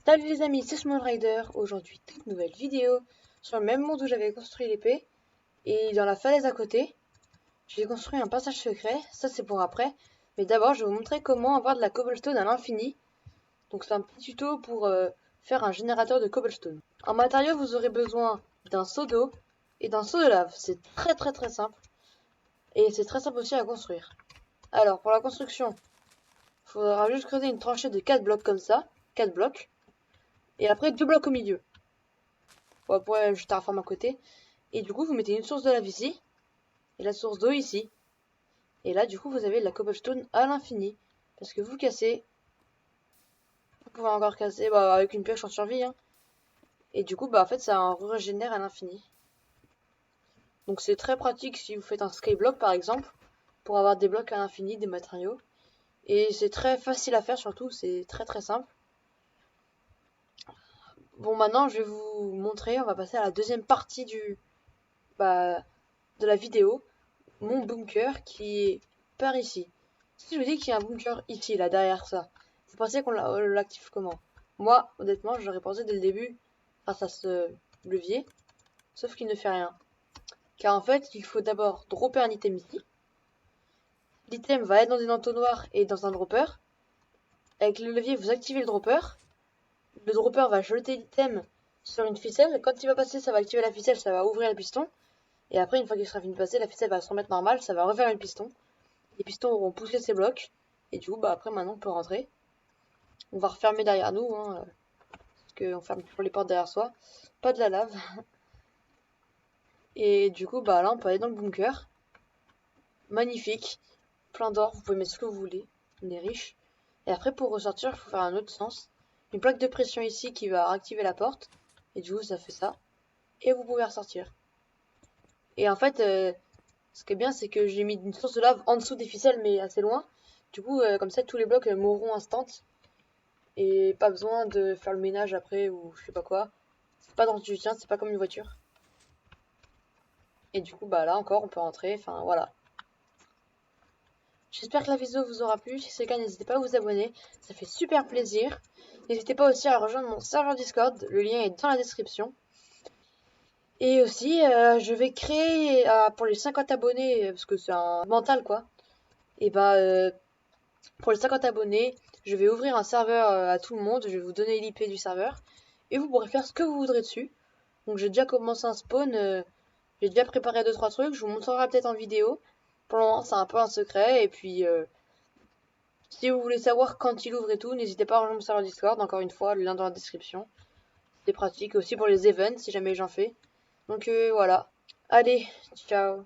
Salut les amis, c'est Small Rider. Aujourd'hui, toute nouvelle vidéo sur le même monde où j'avais construit l'épée. Et dans la falaise à côté, j'ai construit un passage secret. Ça, c'est pour après. Mais d'abord, je vais vous montrer comment avoir de la cobblestone à l'infini. Donc, c'est un petit tuto pour faire un générateur de cobblestone. En matériaux, vous aurez besoin d'un seau d'eau et d'un seau de lave. C'est très simple. Et c'est très simple aussi à construire. Alors, pour la construction, il faudra juste creuser une tranchée de 4 blocs comme ça. 4 blocs. Et après, 2 blocs au milieu. On pourrait juste un forme à côté. Et du coup, vous mettez une source de lave ici. Et la source d'eau ici. Et là, du coup, vous avez de la cobblestone à l'infini. Parce que vous cassez. Vous pouvez encore casser avec une pioche en survie. Hein. Et du coup, en fait, ça en régénère à l'infini. Donc c'est très pratique si vous faites un skyblock, par exemple. Pour avoir des blocs à l'infini, des matériaux. Et c'est très facile à faire, surtout. C'est très simple. Bon, maintenant, je vais vous montrer. On va passer à la deuxième partie de la vidéo. Mon bunker qui est par ici. Si je vous dis qu'il y a un bunker ici, là, derrière ça, vous pensez qu'on l'active comment? Moi, honnêtement, j'aurais pensé dès le début, grâce à ce levier, sauf qu'il ne fait rien. Car en fait, il faut d'abord dropper un item ici. L'item va être dans un entonnoir et dans un dropper. Avec le levier, vous activez le dropper. Le dropper va jeter l'item sur une ficelle. Quand il va passer, ça va activer la ficelle, ça va ouvrir le piston. Et après, une fois qu'il sera fini de passer, la ficelle va se remettre normale, ça va refermer le piston. Les pistons auront poussé ces blocs. Et du coup, après, maintenant, on peut rentrer. On va refermer derrière nous, hein, parce qu'on ferme toujours les portes derrière soi. Pas de la lave. Et du coup, là, on peut aller dans le bunker. Magnifique. Plein d'or, vous pouvez mettre ce que vous voulez. On est riche. Et après, pour ressortir, il faut faire un autre sens. Une plaque de pression ici qui va activer la porte. Et du coup, ça fait ça. Et vous pouvez ressortir. Et en fait, ce qui est bien, c'est que j'ai mis une source de lave en dessous des ficelles, mais assez loin. Du coup, comme ça, tous les blocs mourront instant. Et pas besoin de faire le ménage après ou je sais pas quoi. C'est pas dans du tien, c'est pas comme une voiture. Et du coup, là encore, on peut rentrer. Enfin, voilà. J'espère que la vidéo vous aura plu. Si c'est le cas, n'hésitez pas à vous abonner. Ça fait super plaisir. N'hésitez pas aussi à rejoindre mon serveur Discord. Le lien est dans la description. Et aussi, je vais créer pour les 50 abonnés, parce que c'est un mental quoi. Et pour les 50 abonnés, je vais ouvrir un serveur à tout le monde. Je vais vous donner l'IP du serveur. Et vous pourrez faire ce que vous voudrez dessus. Donc j'ai déjà commencé un spawn. J'ai déjà préparé 2-3 trucs. Je vous montrerai peut-être en vidéo. Pour le moment, c'est un peu un secret. Et puis, si vous voulez savoir quand il ouvre et tout, n'hésitez pas à rejoindre mon serveur Discord. Encore une fois, le lien dans la description. C'est pratique aussi pour les events si jamais j'en fais. Donc voilà. Allez, ciao.